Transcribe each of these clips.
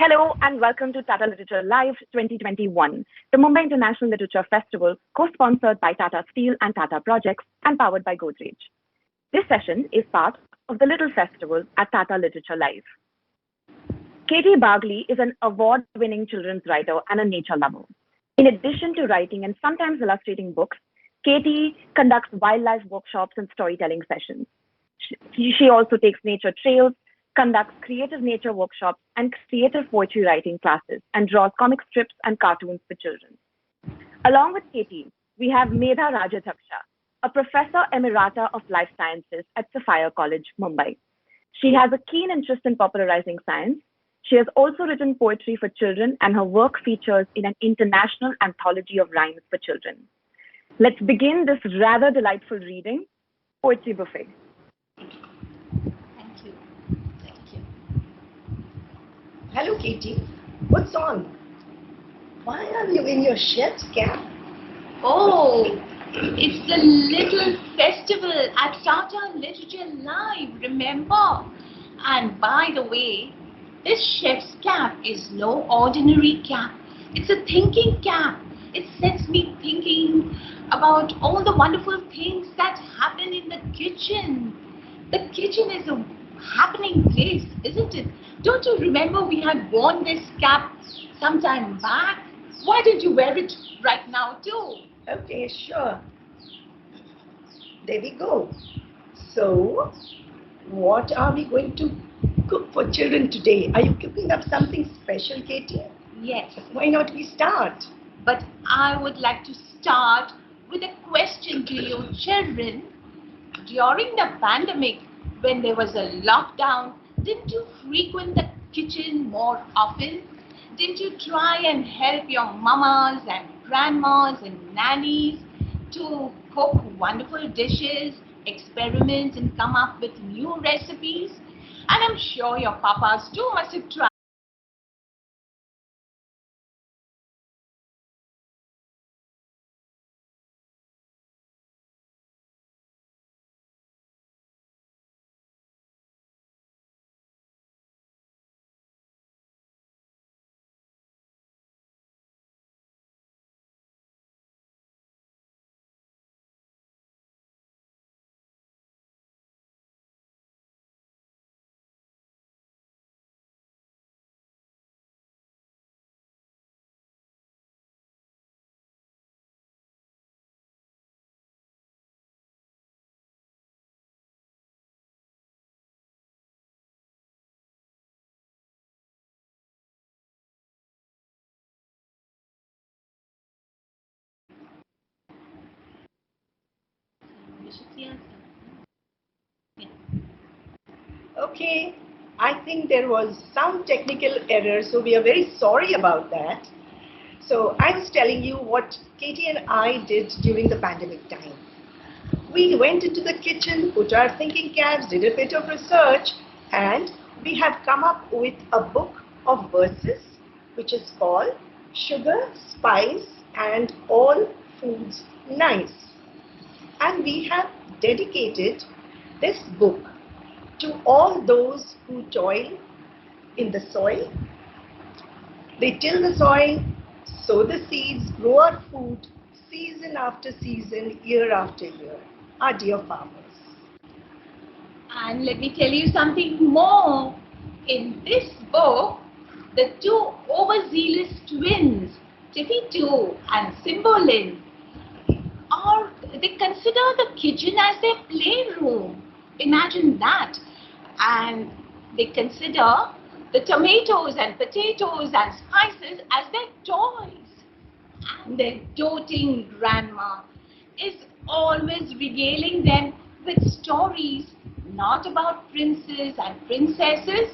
Hello and welcome to Tata Literature Live 2021, the Mumbai International Literature Festival, co-sponsored by Tata Steel and Tata Projects and powered by Godrej. This session is part of the Little Festival at Tata Literature Live. Katie Bagli is an award-winning children's writer and a nature lover. In addition to writing and sometimes illustrating books, Katie conducts wildlife workshops and storytelling sessions. She also takes nature trails, conducts creative nature workshops and creative poetry writing classes, and draws comic strips and cartoons for children. Along with Katie, we have Medha Rajadhyaksha, a professor emerita of life sciences at Sapphire College, Mumbai. She has a keen interest in popularizing science. She has also written poetry for children, and her work features in an international anthology of rhymes for children. Let's begin this rather delightful reading, Poetry Buffet. Thank you. Hello, Katie. What's on? Why are you in your chef's cap? Oh, it's the little festival at Tata Literature Live, remember? And by the way, this chef's cap is no ordinary cap. It's a thinking cap. It sets me thinking about all the wonderful things that happen in the kitchen. The kitchen is a happening place, isn't it? Don't you remember we had worn this cap some time back? Why don't you wear it right now too? Okay, sure. There we go. So, what are we going to cook for children today? Are you cooking up something special, Katie? Yes. Why not we start? But I would like to start with a question to you children. During the pandemic, when there was a lockdown, didn't you frequent the kitchen more often? Didn't you try and help your mamas and grandmas and nannies to cook wonderful dishes, experiment and come up with new recipes? And I'm sure your papas too must have tried. Okay, I think there was some technical error, so we are very sorry about that. So, I was telling you what Katie and I did during the pandemic time. We went into the kitchen, put our thinking caps, did a bit of research, and we have come up with a book of verses which is called Sugar, Spice and All Foods Nice. And we have dedicated this book to all those who toil in the soil. They till the soil, sow the seeds, grow our food, season after season, year after year. Our dear farmers. And let me tell you something more. In this book, the two overzealous twins, Tiffy 2 and Cymbeline, they consider the kitchen as their playroom. Imagine that. And they consider the tomatoes and potatoes and spices as their toys. And their doting grandma is always regaling them with stories, not about princes and princesses,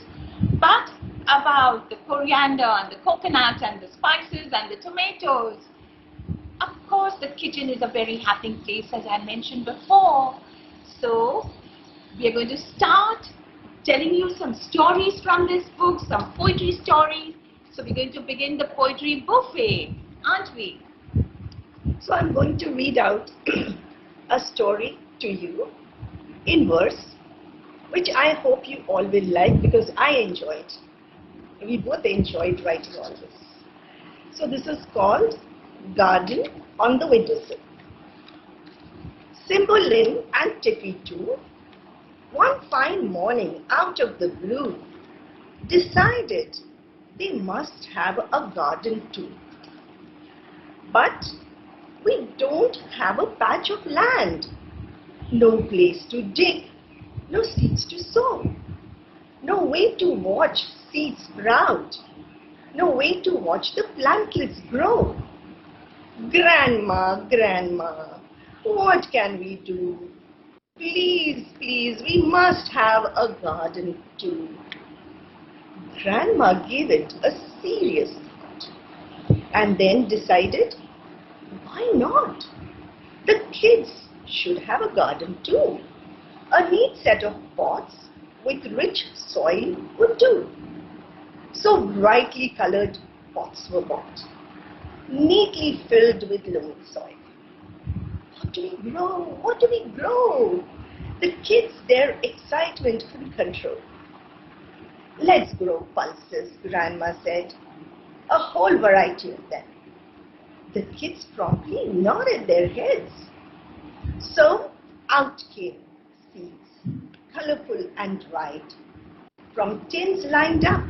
but about the coriander and the coconut and the spices and the tomatoes. Of course, the kitchen is a very happy place, as I mentioned before. So, we are going to start telling you some stories from this book, some poetry stories. So, we're going to begin the poetry buffet, aren't we? So I'm going to read out a story to you in verse, which I hope you all will like because I enjoy it. We both enjoyed writing all this. So this is called Garden on the Windowsill. Cymbeline and Tiffy too, one fine morning out of the blue, decided they must have a garden too. But we don't have a patch of land, no place to dig, no seeds to sow, no way to watch seeds sprout, no way to watch the plantlets grow. Grandma, Grandma, what can we do? Please, please, we must have a garden too. Grandma gave it a serious thought and then decided, why not? The kids should have a garden too. A neat set of pots with rich soil would do. So brightly colored pots were bought, neatly filled with loamy soil. What do we grow? What do we grow? The kids, their excitement couldn't control. Let's grow pulses, Grandma said. A whole variety of them. The kids promptly nodded their heads. So out came seeds, colorful and dried, from tins lined up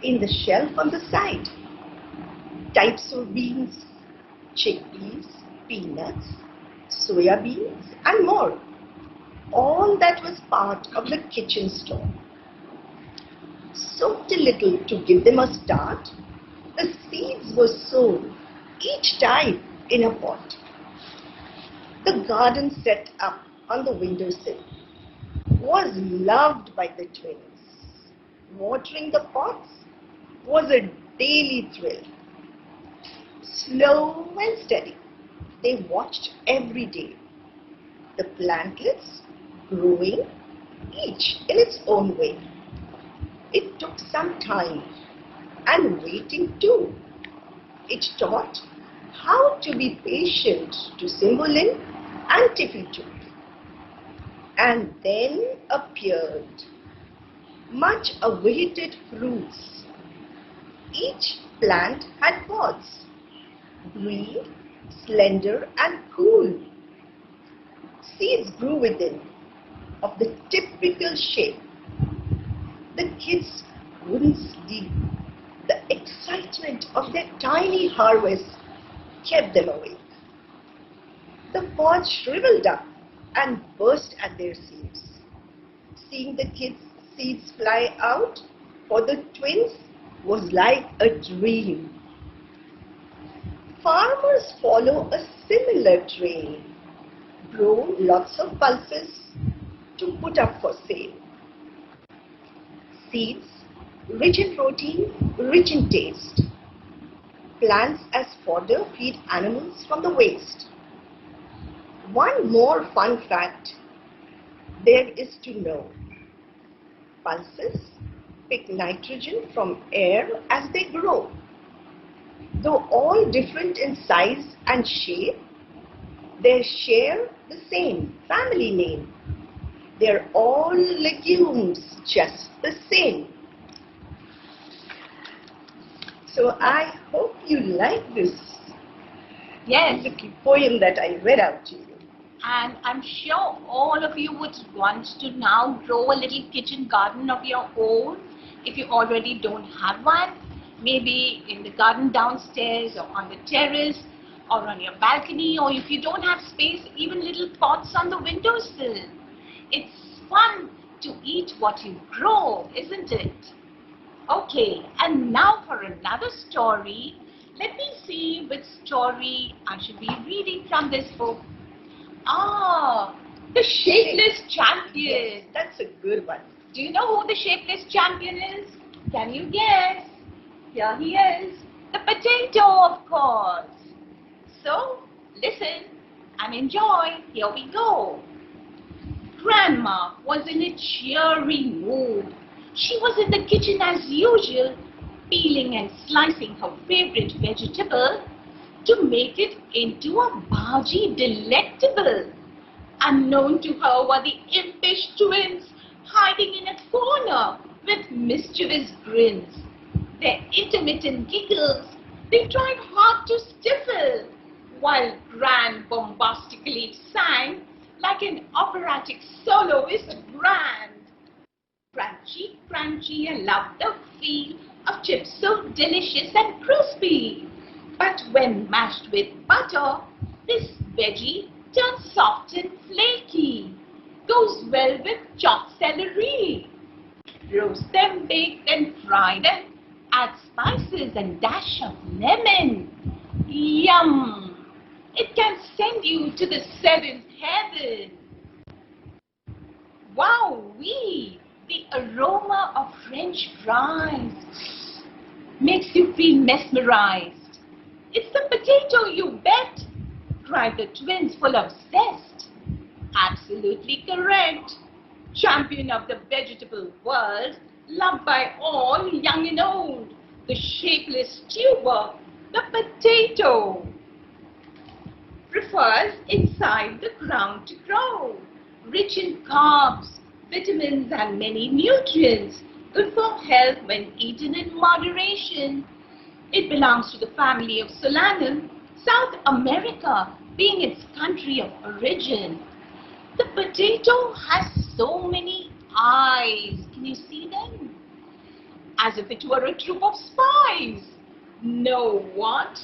in the shelf on the side. Types of beans, chickpeas, peanuts, soya beans, and more. All that was part of the kitchen store. Soaked a little to give them a start, the seeds were sown, each type in a pot. The garden set up on the windowsill was loved by the twins. Watering the pots was a daily thrill. Slow and steady, they watched every day. The plantlets growing, each in its own way. It took some time and waiting too. It taught how to be patient to Cymbeline and Tiffy too. And then appeared much awaited fruits. Each plant had pods, green, slender and cool. Seeds grew within, of the typical shape. The kids wouldn't sleep. The excitement of their tiny harvest kept them awake. The pods shriveled up and burst at their seams. Seeing the kids' seeds fly out for the twins was like a dream. Farmers follow a similar train, grow lots of pulses to put up for sale. Seeds, rich in protein, rich in taste. Plants as fodder feed animals from the waste. One more fun fact there is to know. Pulses pick nitrogen from air as they grow. Though all different in size and shape, they share the same family name. They're all legumes, just the same. So I hope you like this Yes, little poem that I read out to you. and I'm sure all of you would want to now grow a little kitchen garden of your own if you already don't have one. Maybe in the garden downstairs or on the terrace or on your balcony, or if you don't have space, even little pots on the windowsill. It's fun to eat what you grow, isn't it? Okay, and now for another story. Let me see which story I should be reading from this book. Ah, the Shapeless Champion. Yes, that's a good one. Do you know who the Shapeless Champion is? Can you guess? Here he is, the potato, of course. So, listen and enjoy. Here we go. Grandma was in a cheery mood. She was in the kitchen as usual, peeling and slicing her favorite vegetable to make it into a bhaji delectable. Unknown to her were the impish twins hiding in a corner with mischievous grins. their intermittent giggles, they tried hard to stifle, while Gran bombastically sang like an operatic soloist grand. Crunchy, crunchy, I love the feel of chips so delicious and crispy. But when mashed with butter, this veggie turns soft and flaky. Goes well with chopped celery. Roast them, bake and fry them. Add spices and dash of lemon. Yum! It can send you to the seventh heaven. Wow-wee! The aroma of French fries makes you feel mesmerized. It's the potato, you bet! Cried the twins full of zest. Absolutely correct. Champion of the vegetable world, loved by all, young and old. The shapeless tuber, the potato, prefers inside the ground to grow. Rich in carbs, vitamins and many nutrients, good for health when eaten in moderation. It belongs to the family of Solanum, South America being its country of origin. The potato has so many eyes. Can you see them? As if it were a troop of spies. No, what?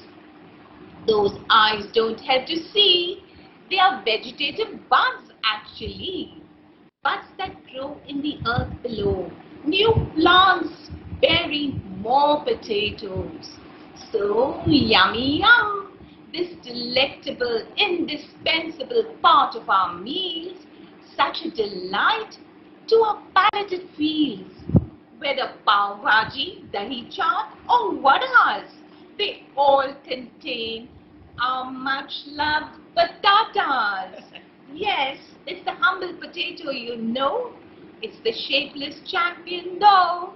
Those eyes don't help to see. They are vegetative buds actually. Buds that grow in the earth below. New plants bearing more potatoes. So yummy yum. This delectable, indispensable part of our meals, such a delight to our palate it feels. Whether pav bhaji, dahi chaat or vadas, they all contain our much loved batatas. Yes, it's the humble potato, you know. It's the shapeless champion though.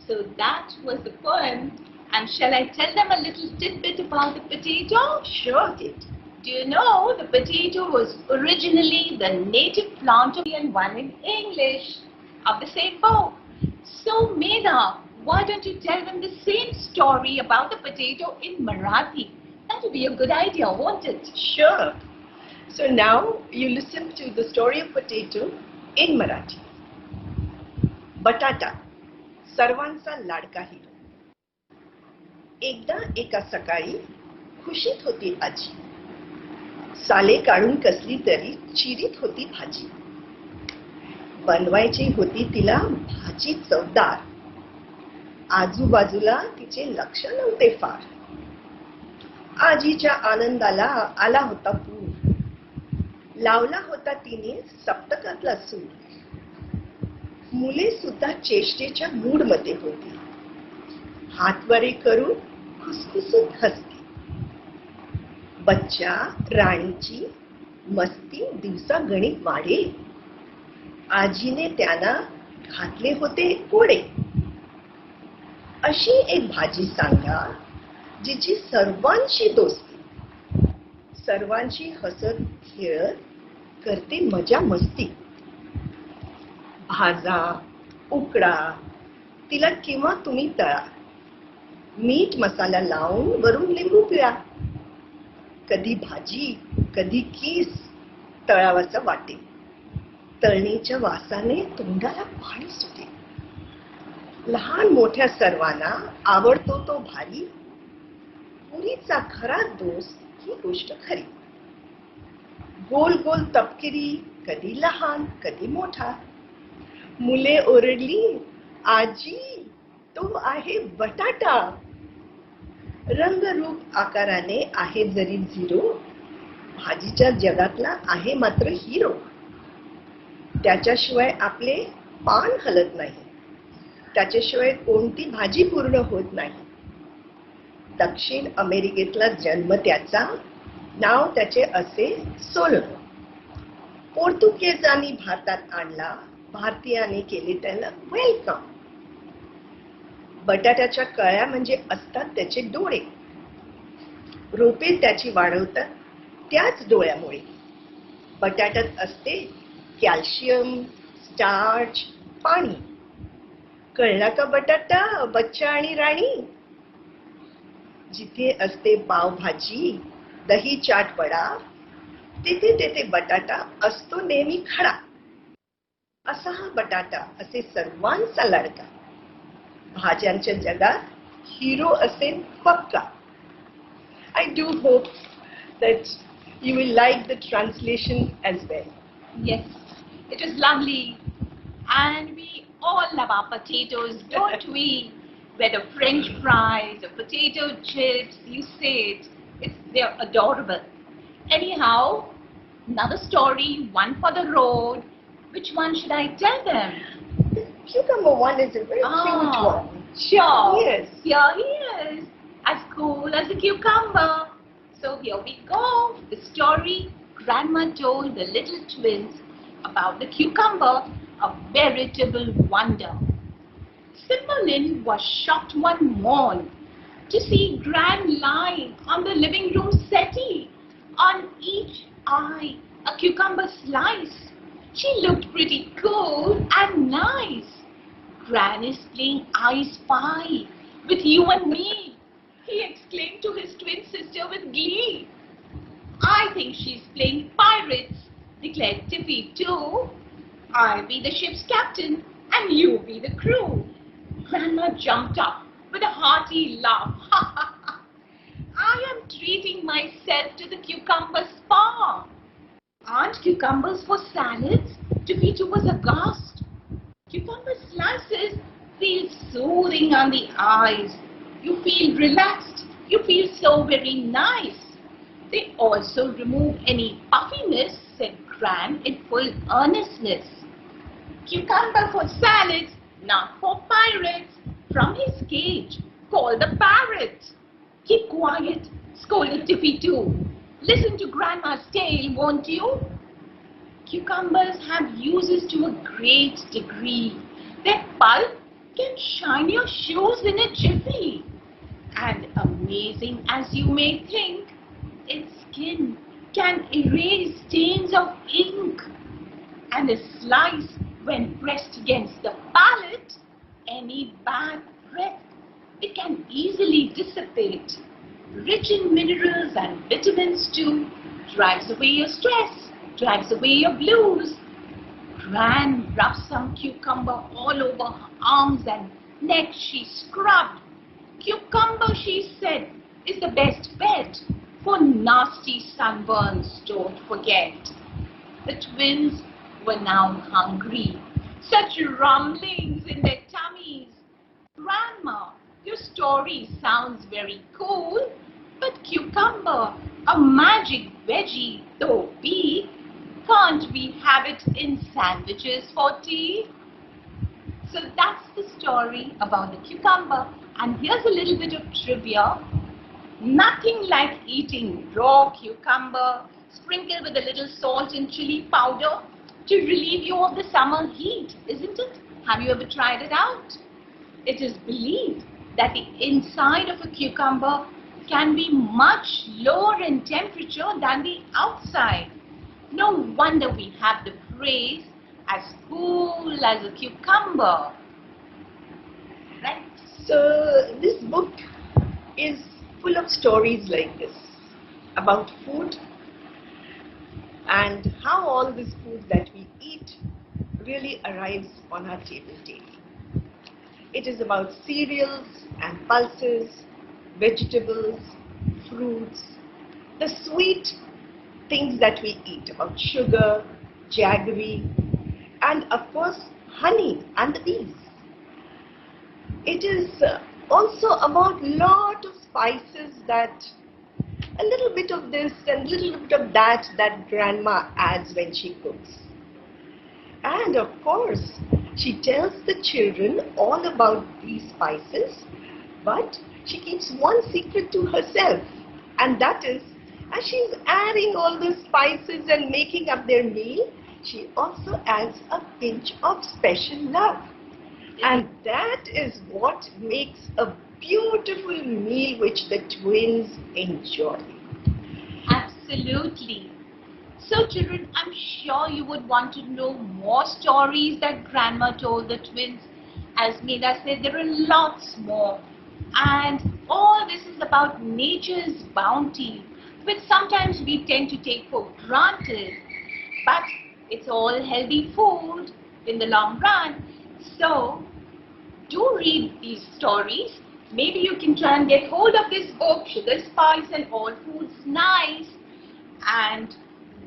So that was the poem. And shall I tell them a little tidbit about the potato? Sure, Kate. Do you know the potato was originally the native plant of and one in English of the same book. So Medha, why don't you tell them the same story about the potato in Marathi? That would be a good idea, won't it? Sure. So now you listen to the story of potato in Marathi. Batata, सर्वांचा लाडका हिरो. एकदा एका सकाळी खुशीत होती आजी. साले काढून कसली तरी चिरीत होती भाजी. बनवायची होती तिला भाजी चवदार. आजूबाजूला तिचे लक्ष नव्हते फार. आजीच्या आनंदाला आला होता पूर. लावला होता तिने सप्तकातला सूर. मुले सुद्धा चेष्टेच्या मूड मध्ये होती. हातवरे करून खुसखुसून हसती. बच्चा राणीची मस्ती दिवसा गणित वाढे. आजीने त्यांना घातले होते कोडे. अशी एक भाजी सांगा जिची सर्वांशी दोस्ती. सर्वांशी हसत खेळत करते मजा मस्ती. भाजा उकडा तिला किंवा तुम्ही तळा. मीठ मसाला लावून वरून लिंबू पिळा. कधी भाजी कधी किस तळावाचा वाटे. तळणीच्या वासाने तोंडाला पाणी सुटे. लहान मोठ्या सर्वांना आवडतो तो भारी. पुरीचा खरा दोस्त ही गोष्ट खरी. गोल गोल तपकिरी कधी लहान कधी मोठा. मुले ओरडली आजी तो आहे बटाटा. रंगरूप आकाराने आहे जरी झिरो. भाजीच्या जगातला आहे मात्र हिरो. त्याच्याशिवाय आपले पान हलत नाही. त्याच्याशिवाय कोणती भाजी पूर्ण होत नाही. दक्षिण अमेरिकेतला जन्म त्याचा. नाव त्याचे असे सोलोमन. पोर्तुगीजांनी भारतात आणला. भारतीयाने केले त्याला वेलकम. बटाट्याच्या कळ्या म्हणजे असतात त्याचे डोळे. रोपे त्याची वाढवतात त्याच डोळ्यामुळे. बटाट्यात असते कॅल्शियम, स्टार्च, पाणी. कळला का बटाटा, बच्चा आणि राणी? जिथे असते पावभाजी, दही चाट वडा, तिथे तिथे बटाटा असतो नेहमी खडा. असा हा बटाटा असे सर्वांचा लाडका. भाज्यांच्या जगात हिरो असेल पक्का. I do hope that you will like the translation as well. Yes, it was lovely. And we all love our potatoes, don't we? Whether French fries or potato chips, you say it, they're adorable. Anyhow, another story, one for the road. Which one should I tell them? The cucumber one is a very cute one. Sure. Yes. Here he is, as cool as a cucumber. So here we go. The story Grandma told the little twins about the cucumber, a veritable wonder. Cymbeline was shocked one morn to see Gran lying on the living room settee, on each eye a cucumber slice. She looked pretty cool and nice. Gran is playing I Spy with you and me, he exclaimed to his twin sister with glee. I think she's playing pirates, declared Tippy too. I'll be the ship's captain and you be the crew. Grandma jumped up with a hearty laugh. I am treating myself to the cucumber spa. Aren't cucumbers for salads? Tippy too was aghast. Cucumber slices feel soothing on the eyes. You feel relaxed. You feel so very nice. They also remove any puffiness, said Gran in full earnestness. Cucumber for salads, not for pirates. From his cage, call the parrot. Keep quiet, scolded Tippy too. Listen to Grandma's tale, won't you? Cucumbers have uses to a great degree. Their pulp can shine your shoes in a jiffy. And amazing as you may think, its skin can erase stains of ink. And a slice, when pressed against the palate, any bad breath, it can easily dissipate. Rich in minerals and vitamins too, drives away your stress, drives away your blues. Gran rubbed some cucumber all over her arms and neck. She scrubbed. Cucumber, she said, is the best bet for nasty sunburns, don't forget. The twins were now hungry. Such rumblings in their tummies. Grandma, your story sounds very cool, but cucumber, a magic veggie though be, can't we have it in sandwiches for tea? So that's the story about the cucumber. And here's a little bit of trivia. Nothing like eating raw cucumber sprinkled with a little salt and chili powder to relieve you of the summer heat, isn't it? Have you ever tried it out? It is believed that the inside of a cucumber can be much lower in temperature than the outside. No wonder we have the phrase, as cool as a cucumber. Right? So this book is full of stories like this about food and how all this food that we eat really arrives on our table daily. It is about cereals and pulses, vegetables, fruits, the sweet things that we eat, about sugar, jaggery, and of course honey and the bees. It is also about lot of spices, that a little bit of this and a little bit of that grandma adds when she cooks. And of course, she tells the children all about these spices, but she keeps one secret to herself, and that is, as she's adding all the spices and making up their meal, she also adds a pinch of special love. And that is what makes a beautiful meal which the twins enjoy. Absolutely. So children, I'm sure you would want to know more stories that Grandma told the twins. as Medha said, there are lots more. And all this is about nature's bounty, which sometimes we tend to take for granted. But it's all healthy food in the long run. So do read these stories. Maybe you can try and get hold of this book, Sugar, Spice and All Foods Nice. And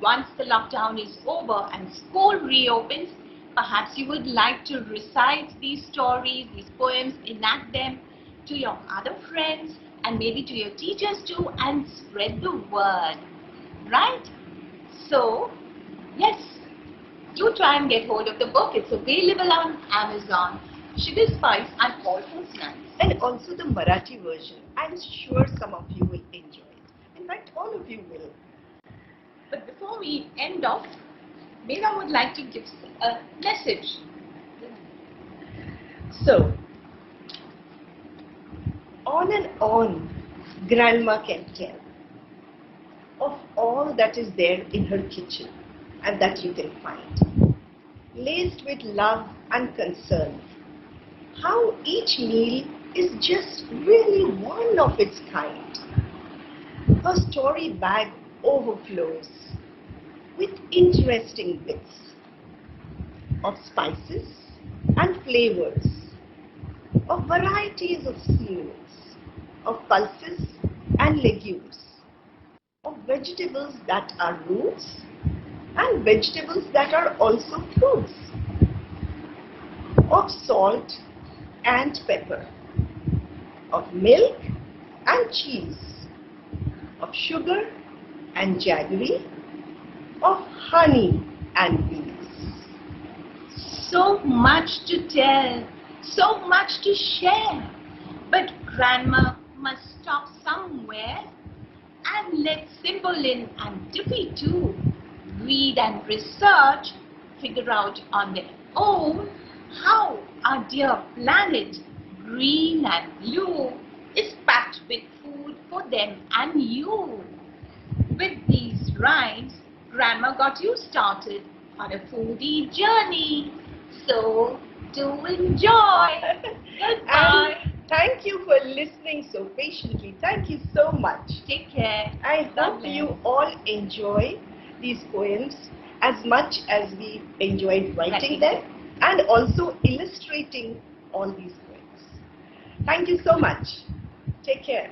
once the lockdown is over and school reopens, perhaps you would like to recite these stories, these poems, enact them to your other friends and maybe to your teachers too, and spread the word, right? So, yes, do try and get hold of the book. It's available on Amazon, Sugar, Spice and All Foods Nice. And also the Marathi version. I'm sure some of you will enjoy it. In fact, all of you will. But before we end off, Medha would like to give a message. So, on and on, Grandma can tell of all that is there in her kitchen and that you can find, laced with love and concern. How each meal is just really one of its kind. Her story bag overflows with interesting bits of spices and flavors, of varieties of cereals, of pulses and legumes, of vegetables that are roots and vegetables that are also fruits, of salt and pepper, of milk and cheese, of sugar and jaggery, of honey and bees. So much to tell, so much to share. But Grandma must stop somewhere and let Cymbeline and Tippy too read and research, figure out on their own how our dear planet, green and blue, is packed with food for them and you. With these rhymes, Grandma got you started on a foodie journey. So do enjoy. Goodbye. And thank you for listening so patiently. Thank you so much. Take care. I God hope bless. you all enjoy these poems as much as we enjoyed writing them and also illustrating all these poems. Thank you so much. Take care.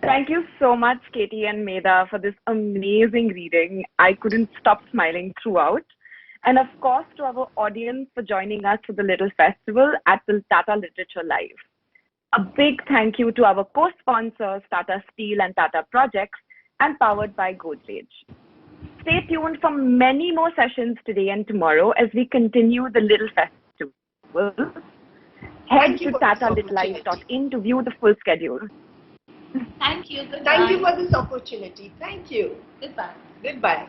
Thank you so much, Katie and Medha, for this amazing reading. I couldn't stop smiling throughout. And of course, to our audience for joining us for the Little Festival at the Tata Literature Live. A big thank you to our co-sponsors, Tata Steel and Tata Projects, and powered by Godrej. Stay tuned for many more sessions today and tomorrow as we continue the Little Festival. Head to tatalitlife.in to view the full schedule. Thank you. Goodbye. Thank you for this opportunity. Thank you. Goodbye. Goodbye.